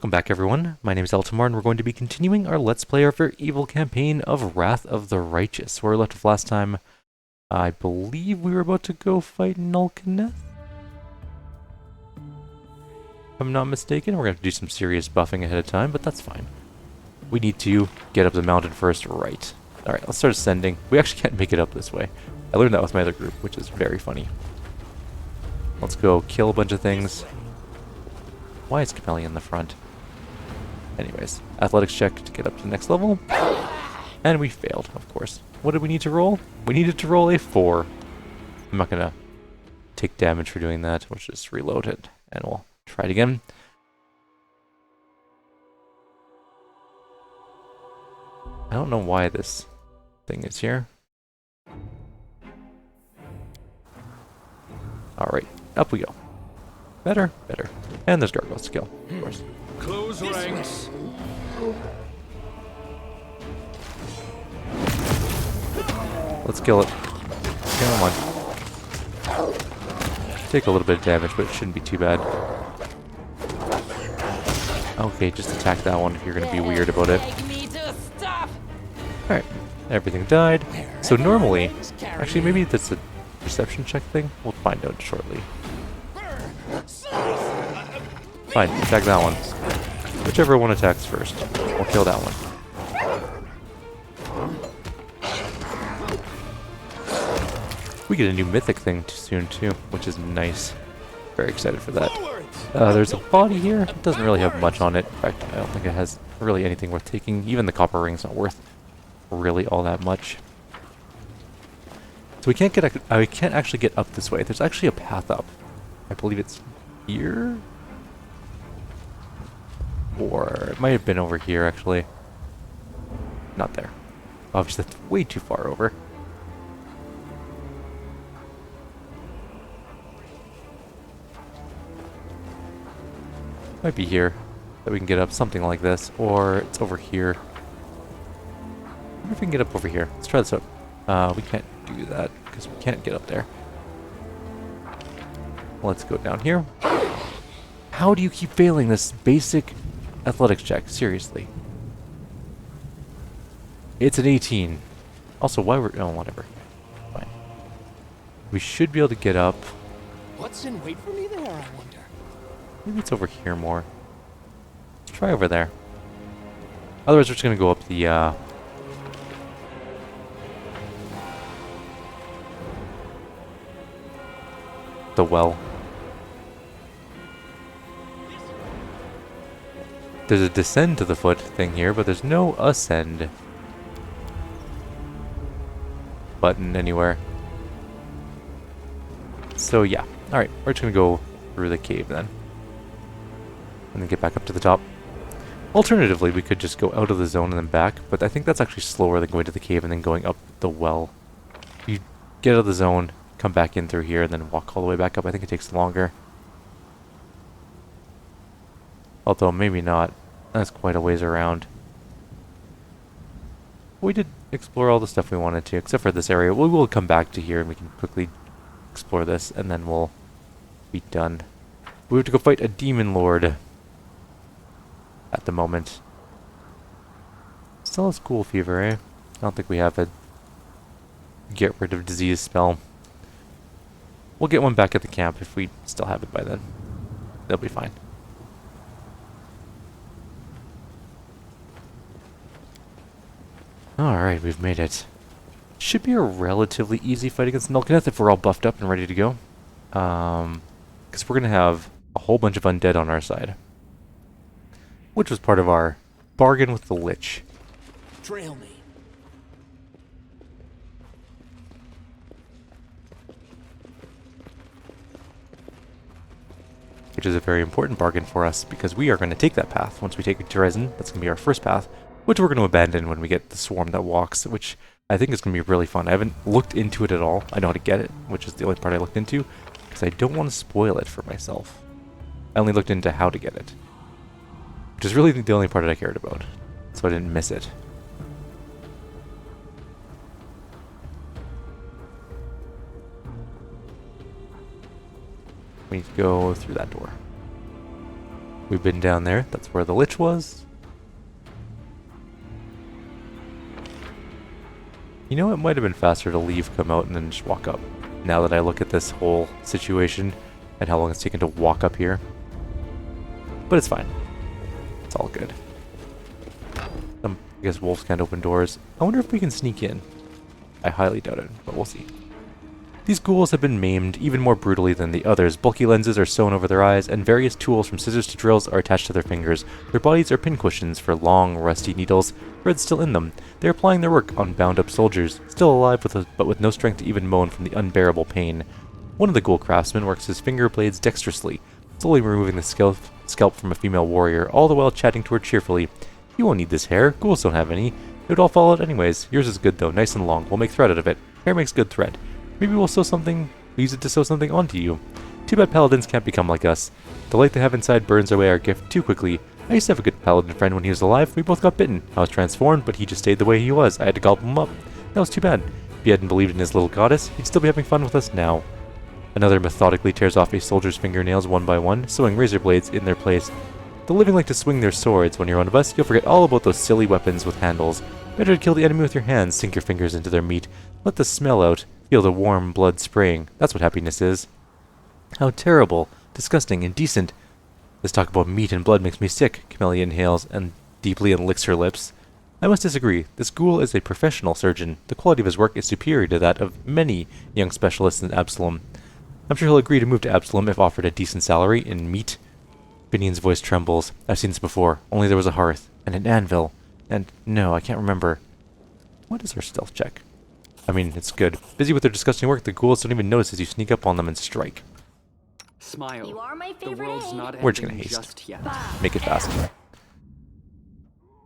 Welcome back everyone, my name is Eltimar and we're going to be continuing our Let's Play of our evil campaign of Wrath of the Righteous. Where we left off last time, I believe we were about to go fight Nulkaneth? If I'm not mistaken, we're going to have to do some serious buffing ahead of time, but that's fine. We need to get up the mountain first, right. Alright, let's start ascending. We actually can't make it up this way. I learned that with my other group, which is very funny. Let's go kill a bunch of things. Why is Camellia in the front? Anyways, athletics check to get up to the next level. And we failed, of course. What did we need to roll? We needed to roll a 4. I'm not gonna take damage for doing that. We'll just reload it and we'll try it again. I don't know why this thing is here. Alright, up we go. Better, better. And there's gargoyles to kill, of course. Close ranks. Let's kill it. Come on. Take a little bit of damage, but it shouldn't be too bad. Okay, just attack that one if you're going to be weird about it. Alright, everything died. So normally, actually maybe that's a perception check thing. We'll find out shortly. Fine, attack that one. Whichever one attacks first. We'll kill that one. We get a new mythic thing soon too, which is nice. Very excited for that. There's a body here. It doesn't really have much on it. In fact, I don't think it has really anything worth taking. Even the copper ring's not worth really all that much. So we can't actually get up this way. There's actually a path up. I believe it's here? Or it might have been over here, actually. Not there. Obviously, that's way too far over. Might be here that we can get up, something like this. Or it's over here. I wonder if we can get up over here. Let's try this out. We can't do that because we can't get up there. Let's go down here. How do you keep failing this basic athletics check? Seriously. It's an 18. Also, why we're... oh, whatever. Fine. We should be able to get up. What's in wait for me there, I wonder? Maybe it's over here more. Let's try over there. Otherwise, we're just going to go up the well. There's a descend to the foot thing here, but there's no ascend button anywhere. So yeah. Alright, we're just gonna go through the cave then. And then get back up to the top. Alternatively, we could just go out of the zone and then back, but I think that's actually slower than going to the cave and then going up the well. You get out of the zone, come back in through here, and then walk all the way back up. I think it takes longer. Although, maybe not. That's quite a ways around. We did explore all the stuff we wanted to, except for this area. We will come back to here and we can quickly explore this, and then we'll be done. We have to go fight a demon lord at the moment. Still has cool fever, eh? I don't think we have a get rid of disease spell. We'll get one back at the camp if we still have it by then. They'll be fine. Alright, we've made it. Should be a relatively easy fight against Nulkaneth if we're all buffed up and ready to go. Because we're going to have a whole bunch of undead on our side. Which was part of our bargain with the Lich. Trail me. Which is a very important bargain for us, because we are going to take that path. Once we take it to Resin, that's going to be our first path, which we're going to abandon when we get the swarm that walks, which I think is going to be really fun. I haven't looked into it at all. I know how to get it, which is the only part I looked into, because I don't want to spoil it for myself. I only looked into how to get it, which is really the only part that I cared about, so I didn't miss it. We need to go through that door. We've been down there. That's where the Lich was. You know, it might have been faster to leave, come out, and then just walk up. Now that I look at this whole situation and how long it's taken to walk up here. But it's fine. It's all good. I guess wolves can't open doors. I wonder if we can sneak in. I highly doubt it, but we'll see. These ghouls have been maimed even more brutally than the others. Bulky lenses are sewn over their eyes, and various tools from scissors to drills are attached to their fingers. Their bodies are pincushions for long, rusty needles, threads still in them. They are applying their work on bound-up soldiers, still alive but with no strength to even moan from the unbearable pain. One of the ghoul craftsmen works his finger blades dexterously, slowly removing the scalp from a female warrior, all the while chatting to her cheerfully. You won't need this hair. Ghouls don't have any. It would all fall out anyways. Yours is good though, nice and long. We'll make thread out of it. Hair makes good thread. Maybe we'll use it to sew something onto you. Too bad paladins can't become like us. The light they have inside burns away our gift too quickly. I used to have a good paladin friend when he was alive. We both got bitten. I was transformed, but he just stayed the way he was. I had to gobble him up. That was too bad. If he hadn't believed in his little goddess, he'd still be having fun with us now. Another methodically tears off a soldier's fingernails one by one, sewing razor blades in their place. The living like to swing their swords. When you're one of us, you'll forget all about those silly weapons with handles. Better to kill the enemy with your hands, sink your fingers into their meat. Let the smell out. Feel the warm blood spraying. That's what happiness is. How terrible, disgusting, indecent. This talk about meat and blood makes me sick, Camellia inhales and deeply and licks her lips. I must disagree. This ghoul is a professional surgeon. The quality of his work is superior to that of many young specialists in Absalom. I'm sure he'll agree to move to Absalom if offered a decent salary in meat. Binion's voice trembles. I've seen this before. Only there was a hearth and an anvil. And no, I can't remember. What is our stealth check? I mean, it's good. Busy with their disgusting work, the ghouls don't even notice as you sneak up on them and strike. Smile. You are my The favorite world's egg. not We're just ending gonna haste. just yet. Make it fast.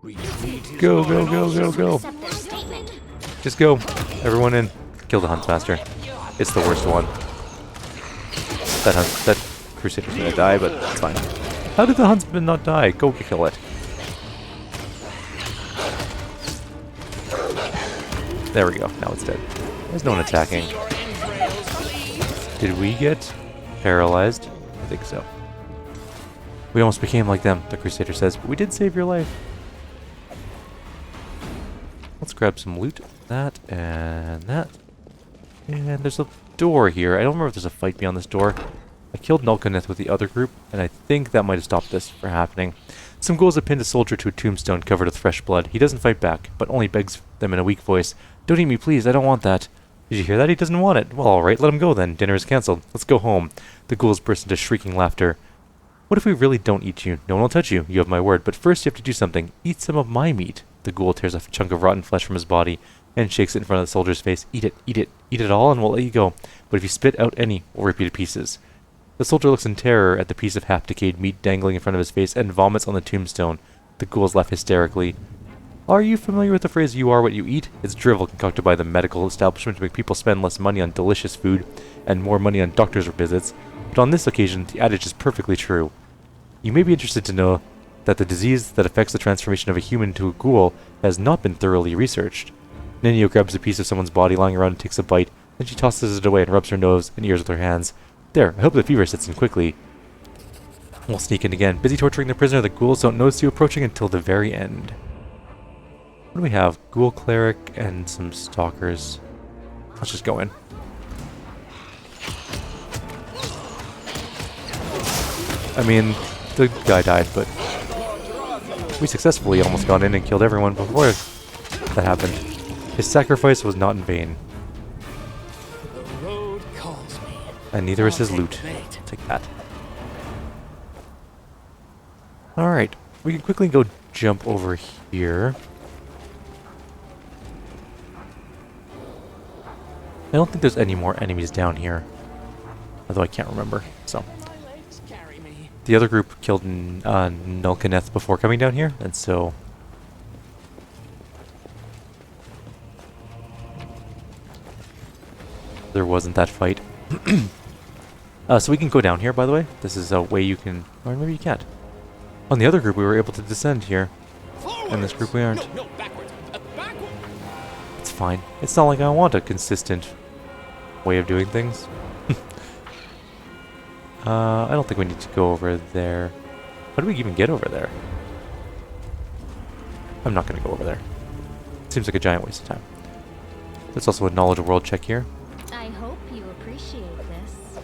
Retreat is Go, on go, go, go, go. Accept their statement. Just go. Everyone in. Kill the Huntsmaster. It's the worst one. That Crusader's gonna die, but it's fine. How did the Huntsman not die? Go kill it. There we go. Now it's dead. There's no one attacking. Did we get paralyzed? I think so. We almost became like them, the Crusader says, but we did save your life. Let's grab some loot. That and that. And there's a door here. I don't remember if there's a fight beyond this door. I killed Nulkaneth with the other group, and I think that might have stopped this from happening. Some ghouls have pinned a soldier to a tombstone covered with fresh blood. He doesn't fight back, but only begs them in a weak voice. Don't eat me, please. I don't want that. Did you hear that? He doesn't want it. Well, alright, let him go then. Dinner is cancelled. Let's go home. The ghouls burst into shrieking laughter. What if we really don't eat you? No one will touch you. You have my word. But first you have to do something. Eat some of my meat. The ghoul tears a chunk of rotten flesh from his body and shakes it in front of the soldier's face. Eat it. Eat it. Eat it all and we'll let you go. But if you spit out any, we'll rip you to pieces. The soldier looks in terror at the piece of half-decayed meat dangling in front of his face and vomits on the tombstone. The ghouls laugh hysterically. Are you familiar with the phrase, you are what you eat? It's drivel concocted by the medical establishment to make people spend less money on delicious food and more money on doctor's visits. But on this occasion, the adage is perfectly true. You may be interested to know that the disease that affects the transformation of a human to a ghoul has not been thoroughly researched. Ninio grabs a piece of someone's body lying around and takes a bite. Then she tosses it away and rubs her nose and ears with her hands. There, I hope the fever sets in quickly. We'll sneak in again. Busy torturing the prisoner, the ghouls don't notice you approaching until the very end. What do we have? Ghoul Cleric and some Stalkers. Let's just go in. I mean, the guy died, but we successfully almost got in and killed everyone before that happened. His sacrifice was not in vain. The road calls me. And neither is his loot. Take that. Alright, we can quickly go jump over here. I don't think there's any more enemies down here. Although I can't remember, so. My legs carry me. The other group killed Nulkaneth before coming down here, and so... there wasn't that fight. So we can go down here, by the way. This is a way you can... or maybe you can't. On the other group, we were able to descend here. And this group we aren't. No, backwards. Backwards. It's fine. It's not like I want a consistent way of doing things. I don't think we need to go over there. How do we even get over there? I'm not going to go over there. Seems like a giant waste of time. There's also a knowledge world check here. I hope you appreciate this.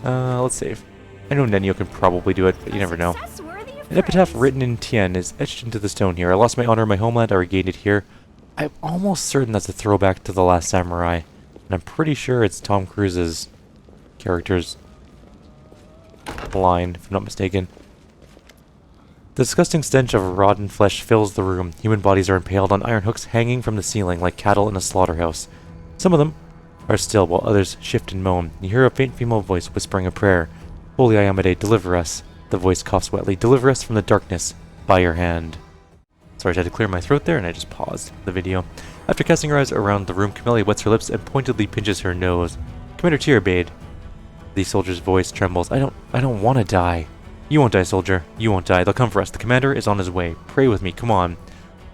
Let's save. I know Nenio can probably do it, but you never know. An epitaph written in Tien is etched into the stone here. I lost my honor in my homeland, I regained it here. I'm almost certain that's a throwback to The Last Samurai. And I'm pretty sure it's Tom Cruise's character's line, if I'm not mistaken. The disgusting stench of rotten flesh fills the room. Human bodies are impaled on iron hooks hanging from the ceiling like cattle in a slaughterhouse. Some of them are still, while others shift and moan. You hear a faint female voice whispering a prayer. Holy Ayamade, deliver us. The voice coughs wetly. Deliver us from the darkness by your hand. Sorry, I had to clear my throat there, and I just paused the video. After casting her eyes around the room, Camellia wets her lips and pointedly pinches her nose. Commander Tyribade. The soldier's voice trembles. I don't want to die. You won't die, soldier. You won't die. They'll come for us. The commander is on his way. Pray with me. Come on.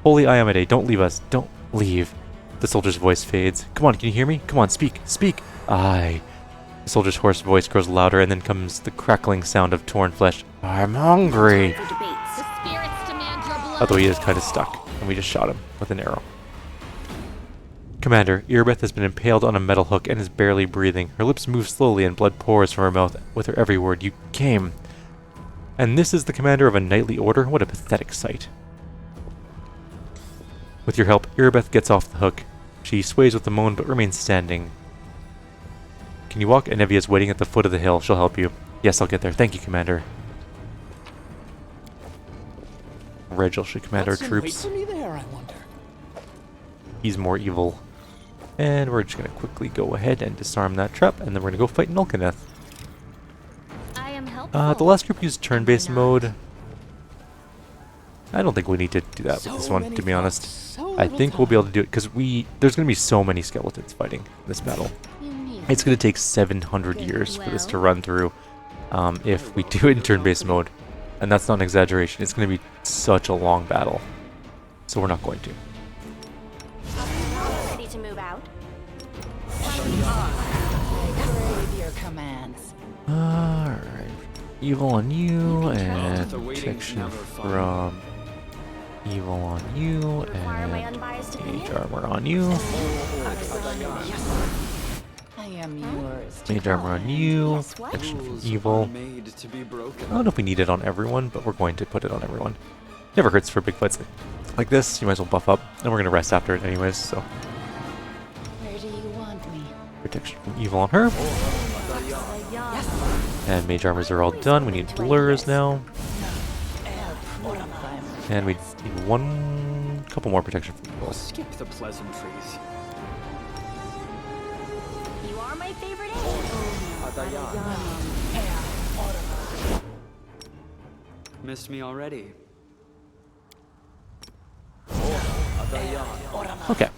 Holy Ayamade, don't leave us. Don't leave. The soldier's voice fades. Come on, can you hear me? Come on, speak. Speak. Aye. The soldier's hoarse voice grows louder, and then comes the crackling sound of torn flesh. I'm hungry. Although he is kind of stuck, and we just shot him with an arrow. Commander, Irbeth has been impaled on a metal hook and is barely breathing. Her lips move slowly and blood pours from her mouth with her every word. You came. And this is the commander of a knightly order? What a pathetic sight. With your help, Irbeth gets off the hook. She sways with a moan but remains standing. Can you walk? Anevia's waiting at the foot of the hill. She'll help you. Yes, I'll get there. Thank you, Commander. Regil should command our troops. Wait for me there, I wonder. He's more evil. And we're just going to quickly go ahead and disarm that trap, and then we're going to go fight Nulkaneth. The last group used turn-based mode. I don't think we need to do that with this one, to be honest. I think we'll be able to do it, because there's going to be so many skeletons fighting this battle. It's going to take 700 years for this to run through if we do it in turn-based mode. And that's not an exaggeration. It's going to be such a long battle. So we're not going to. Ready to move out? Your commands. Alright. Evil on you, and protection from evil on you, and mage armor on you. I am yours. Mage armor on you, protection from evil. I don't know if we need it on everyone, but we're going to put it on everyone. Never hurts for big fights like this. You might as well buff up, and we're going to rest after it anyways, so. Where do you want me? Protection from evil on her. And mage armors are all done. We need blurs now. And we need couple more protection from evil. Skip the pleasantries. You are my favorite Missed me already. Okay.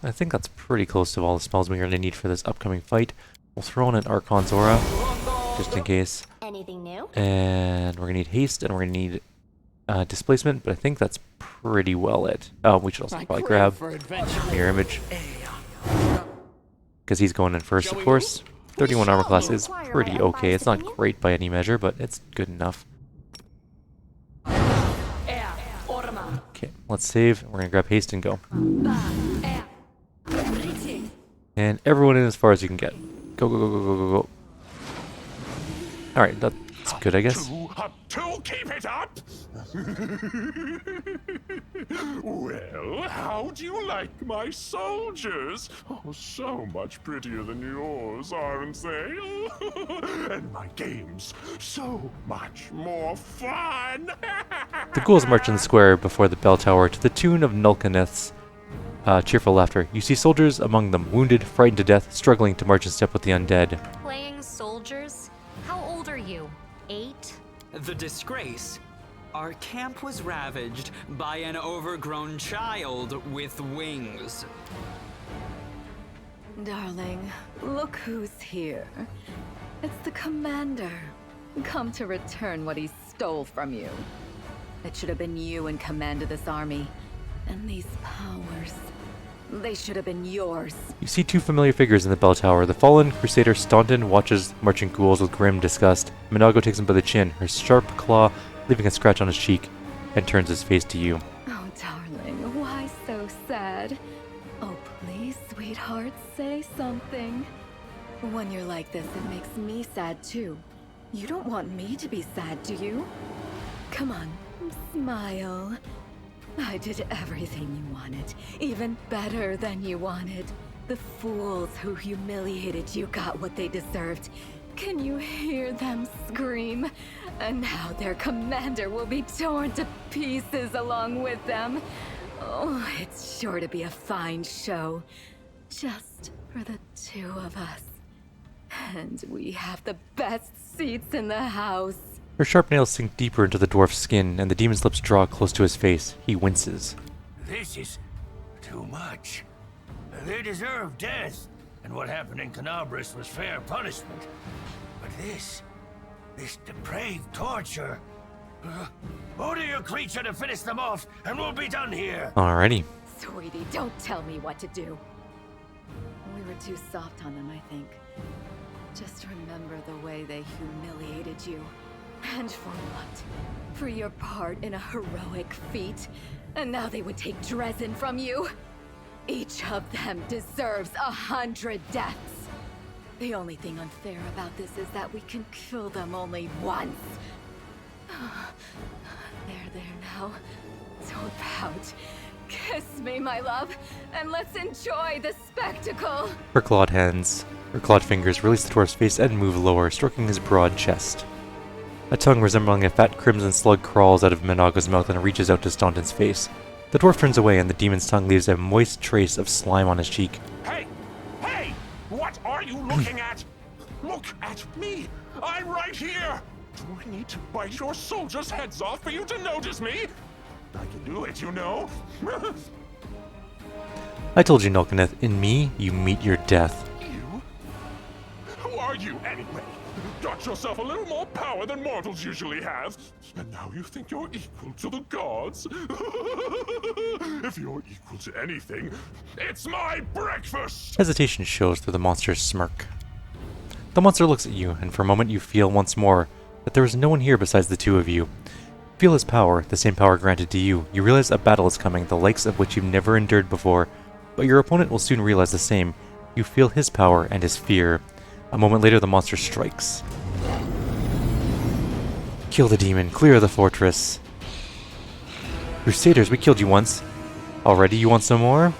I think that's pretty close to all the spells we're going to need for this upcoming fight. We'll throw in an Archon's Aura, just in case. Anything new? And we're going to need haste, and we're going to need displacement, but I think that's pretty well it. Oh, we should also probably grab Mirror Image. Because he's going in first, of course. 31 armor class is pretty okay. It's not great by any measure, but it's good enough. Okay, let's save. We're going to grab haste and go. And everyone in as far as you can get. Go, go, go, go, go, go, go. Alright, that's good, I guess. To keep it up! Well, how do you like my soldiers? Oh, so much prettier than yours, aren't they? And my games, so much more fun! The ghouls march in the square before the bell tower to the tune of Nulkaneth's cheerful laughter. You see soldiers among them, wounded, frightened to death, struggling to march in step with the undead. Playing soldiers? How old are you? 8? The disgrace. Our camp was ravaged by an overgrown child with wings. Darling, look who's here. It's the commander, come to return what he stole from you. It should have been you in command of this army, and these powers. They should have been yours. You see two familiar figures in the bell tower. The fallen crusader Staunton watches marching ghouls with grim disgust. Minago takes him by the chin, her sharp claw leaving a scratch on his cheek, and turns his face to you. Oh, darling, why so sad? Oh, please, sweetheart, say something. When you're like this, it makes me sad too. You don't want me to be sad, do you? Come on, smile. I did everything you wanted, even better than you wanted. The fools who humiliated you got what they deserved. Can you hear them scream? And now their commander will be torn to pieces along with them. Oh, it's sure to be a fine show. Just for the two of us. And we have the best seats in the house. Her sharp nails sink deeper into the dwarf's skin, and the demon's lips draw close to his face. He winces. This is too much. They deserve death, and what happened in Canabris was fair punishment. But this depraved torture. Order your creature to finish them off, and we'll be done here. Alrighty. Sweetie, don't tell me what to do. We were too soft on them, I think. Just remember the way they humiliated you. And for what? For your part in a heroic feat? And now they would take Dresden from you? Each of them deserves 100 deaths. The only thing unfair about this is that we can kill them only once. They're there now. Don't pout. Kiss me, my love, and let's enjoy the spectacle. Her clawed fingers release the dwarf's face and move lower, stroking his broad chest. A tongue resembling a fat crimson slug crawls out of Minago's mouth and reaches out to Staunton's face. The dwarf turns away and the demon's tongue leaves a moist trace of slime on his cheek. Hey! Hey! What are you looking at? Look at me! I'm right here! Do I need to bite your soldiers' heads off for you to notice me? I can do it, you know? I told you, Nulkaneth, in me, you meet your death. You? Who are you, anyway? Got yourself a little more power than mortals usually have, and now you think you're equal to the gods? If you're equal to anything, it's my breakfast! Hesitation shows through the monster's smirk. The monster looks at you, and for a moment you feel once more that there is no one here besides the two of you. Feel his power, the same power granted to you. You realize a battle is coming, the likes of which you've never endured before, but your opponent will soon realize the same. You feel his power and his fear. A moment later, the monster strikes. Kill the demon, clear the fortress. Crusaders, we killed you once. Already, you want some more?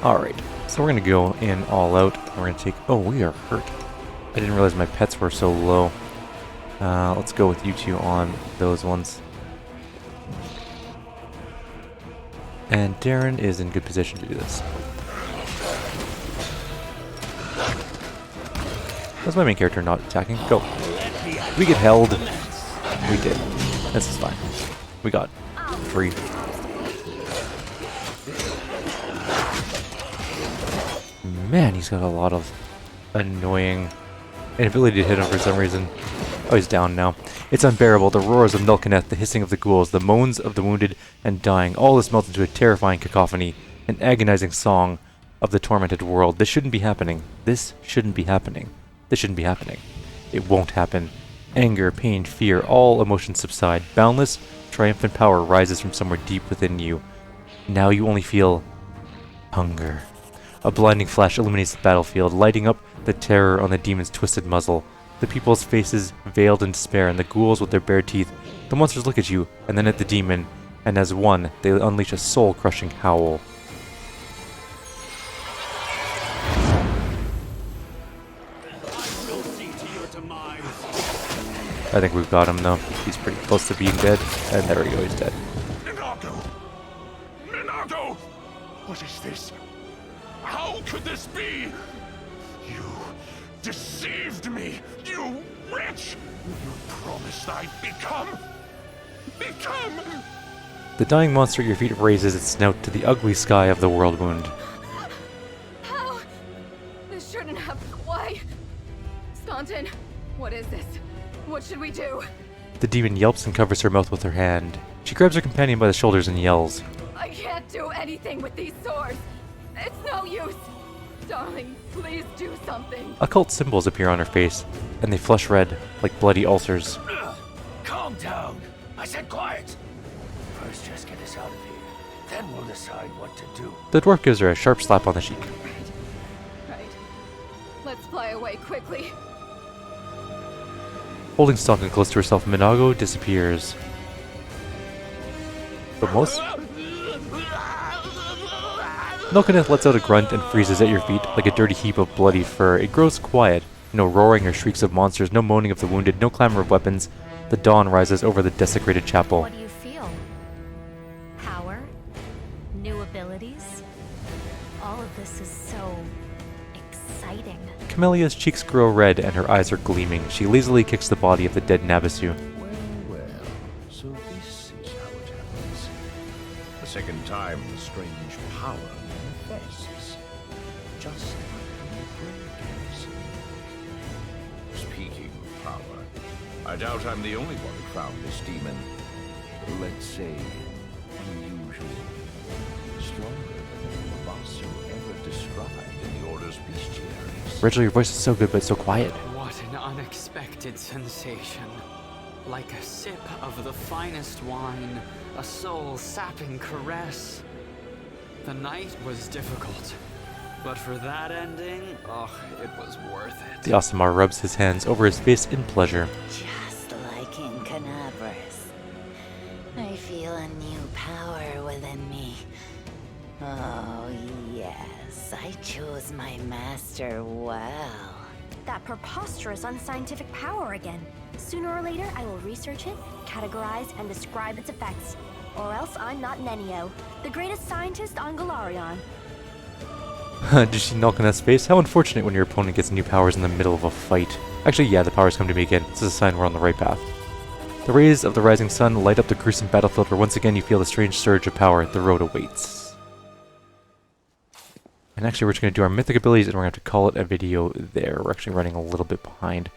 Alright, so we're gonna go in all out. We're gonna take... Oh, we are hurt. I didn't realize my pets were so low. Let's go with you two on those ones. And Darren is in good position to do this. That's my main character not attacking. Go. We get held. We did. This is fine. We got free. Man, he's got a lot of annoying inability to hit him for some reason. Oh, he's down now. It's unbearable. The roars of Nulkaneth, the hissing of the ghouls, the moans of the wounded and dying, all this melts into a terrifying cacophony, an agonizing song of the tormented world. This shouldn't be happening. This shouldn't be happening. This shouldn't be happening. It won't happen. Anger, pain, fear, all emotions subside. Boundless, triumphant power rises from somewhere deep within you. Now you only feel hunger. A blinding flash illuminates the battlefield, lighting up the terror on the demon's twisted muzzle. The people's faces veiled in despair, and the ghouls with their bare teeth. The monsters look at you, and then at the demon, and as one, they unleash a soul-crushing howl. I think we've got him, though. He's pretty close to being dead. And there we go, he's dead. Minago! Minago! What is this? How could this be? You deceived me, you wretch! You promised I'd become... The dying monster at your feet raises its snout to the ugly sky of the world wound. How? This shouldn't have... Why? Staunton, what is this? What should we do? The demon yelps and covers her mouth with her hand. She grabs her companion by the shoulders and yells. I can't do anything with these swords. It's no use. Darling, please do something. Occult symbols appear on her face, and they flush red, like bloody ulcers. Calm down. I said quiet. First, just get us out of here. Then we'll decide what to do. The dwarf gives her a sharp slap on the cheek. Right. Let's fly away quickly. Holding Stalkin close to herself, Minago disappears. But most... Nilkenneth lets out a grunt and freezes at your feet like a dirty heap of bloody fur. It grows quiet. No roaring or shrieks of monsters, no moaning of the wounded, no clamor of weapons. The dawn rises over the desecrated chapel. What do you feel? Power? New abilities? All of this is so exciting. Camellia's cheeks grow red and her eyes are gleaming. She lazily kicks the body of the dead Nabasu. Well, so this is how it happens. The second time the strange power manifests. Just like in the Great. Speaking of power, I doubt I'm the only one who found this demon, let's say, unusual. Stronger than any Mabasu ever described in the Order's bestiaries. Rachel, your voice is so good but so quiet. What an unexpected sensation. Like a sip of the finest wine, a soul-sapping caress. The night was difficult, but for that ending, oh, it was worth it. The Altimar rubs his hands over his face in pleasure. Just like in Canabras, I feel a new power within me. Oh, yes, I chose my master well. That preposterous unscientific power again. Sooner or later, I will research it, categorize, and describe its effects. Or else I'm not Nenio, the greatest scientist on Galarion. Did you see Nilkenneth's face? How unfortunate when your opponent gets new powers in the middle of a fight. Actually, yeah, the powers come to me again. This is a sign we're on the right path. The rays of the rising sun light up the gruesome battlefield where once again you feel the strange surge of power. The road awaits. And actually, we're just going to do our mythic abilities and we're going to have to call it a video there. We're actually running a little bit behind.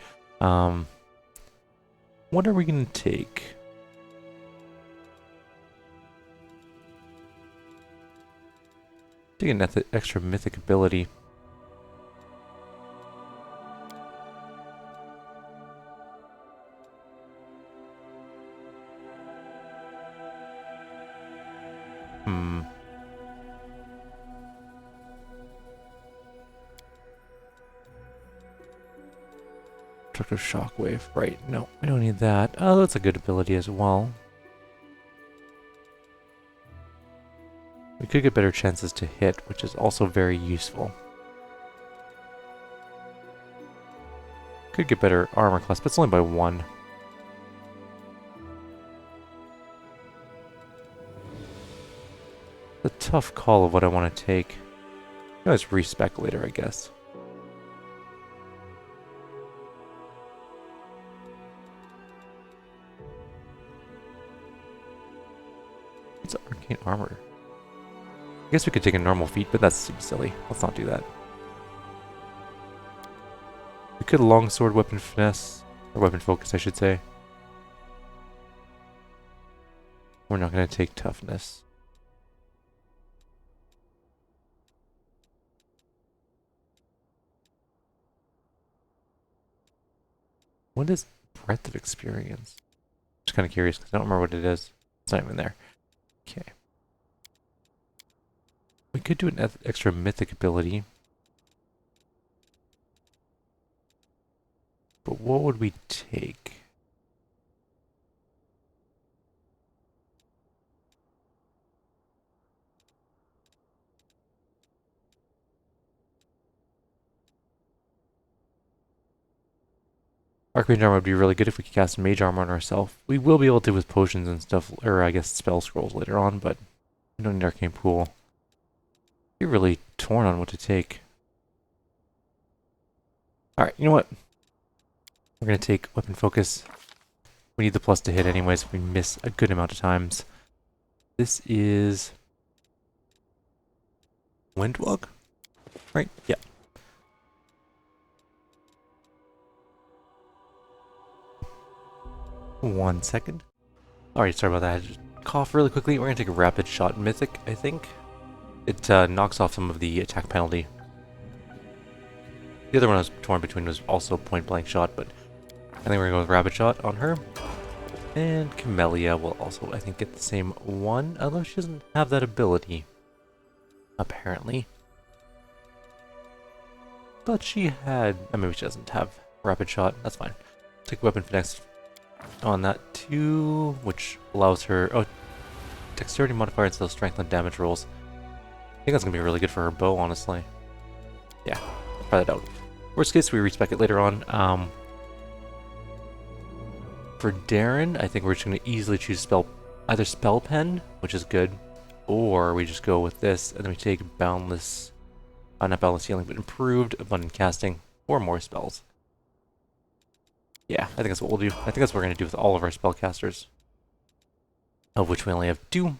What are we going to take? Take an extra mythic ability. Destructive Shockwave. Right, no, we don't need that. Oh, that's a good ability as well. We could get better chances to hit, which is also very useful. Could get better armor class, but it's only by 1. A tough call of what I want to take. You guys respec later, I guess. What's arcane armor? I guess we could take a normal feat, but that seems silly. Let's not do that. We could longsword weapon finesse, or weapon focus, I should say. We're not going to take toughness. What is breadth of experience? Just kind of curious because I don't remember what it is. It's not even there. Okay. We could do an extra mythic ability. But what would we take? Archmage armor would be really good if we could cast mage armor on ourselves. We will be able to with potions and stuff, or I guess spell scrolls later on, but we don't need arcane pool. You're really torn on what to take. Alright, you know what? We're going to take weapon focus. We need the plus to hit anyways. We miss a good amount of times. This is Windwalk? Right? Yeah. One second. Alright, sorry about that. I just cough really quickly. We're going to take a Rapid Shot Mythic, I think. It knocks off some of the attack penalty. The other one I was torn between was also Point Blank Shot, but I think we're going to go with Rapid Shot on her. And Camellia will also, I think, get the same one, although she doesn't have that ability, apparently. But she had, maybe she doesn't have Rapid Shot, that's fine. Take Weapon Finesse on that too, which allows her, Dexterity modifier instead of Strength on damage rolls. I think that's going to be really good for her bow, honestly. Yeah, I'll try that out. Worst case, we respec it later on. For Darren, I think we're just going to easily choose either Spell Pen, which is good, or we just go with this, and then we take Boundless, not Boundless Healing, but Improved Abundant Casting, or more spells. Yeah, I think that's what we'll do. I think that's what we're going to do with all of our spellcasters, of which we only have 2.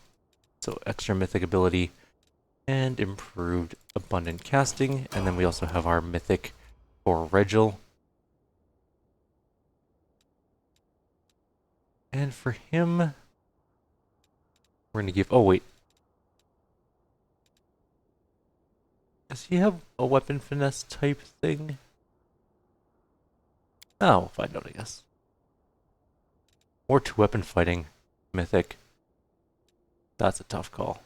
So extra Mythic Ability and Improved Abundant Casting, and then we also have our Mythic for Regil. And for him, we're going to give... Oh, wait. Does he have a Weapon Finesse type thing? Oh, we'll find out, I guess. Or 2-weapon fighting. Mythic. That's a tough call.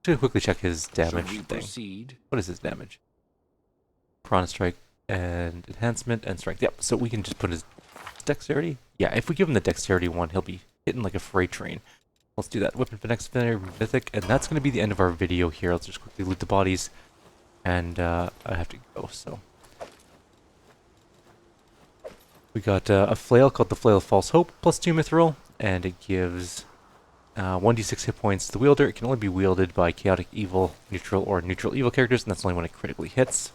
Just gonna quickly check his damage thing. Proceed? What is his damage? Piranha Strike and Enhancement and Strength. Yep, so we can just put his Dexterity? Yeah, if we give him the Dexterity one, he'll be hitting like a freight train. Let's do that. Weapon Finesse, Mythic, and that's going to be the end of our video here. Let's just quickly loot the bodies, and I have to go, so. We got a flail called the Flail of False Hope, +2 Mithril, and it gives 1d6 hit points to the wielder. It can only be wielded by Chaotic Evil, Neutral, or Neutral Evil characters, and that's only when it critically hits.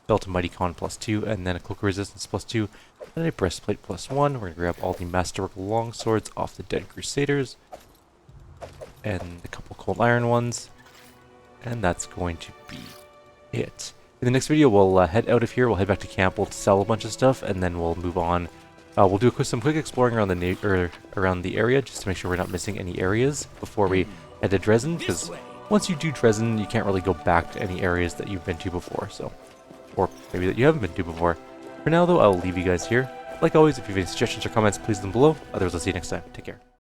Belt of Mighty Con +2, and then a Cloak of Resistance +2, and a Breastplate +1. We're going to grab all the Masterwork Longswords off the Dead Crusaders, and a couple Cold Iron ones, and that's going to be it. In the next video, we'll head out of here, we'll head back to camp, we'll sell a bunch of stuff, and then we'll move on. We'll do some quick exploring around the area, just to make sure we're not missing any areas before we head to Dresden, because once you do Dresden, you can't really go back to any areas that you've been to before, so... Or maybe that you haven't been to before. For now, though, I'll leave you guys here. Like always, if you have any suggestions or comments, please leave them below. Otherwise, I'll see you next time. Take care.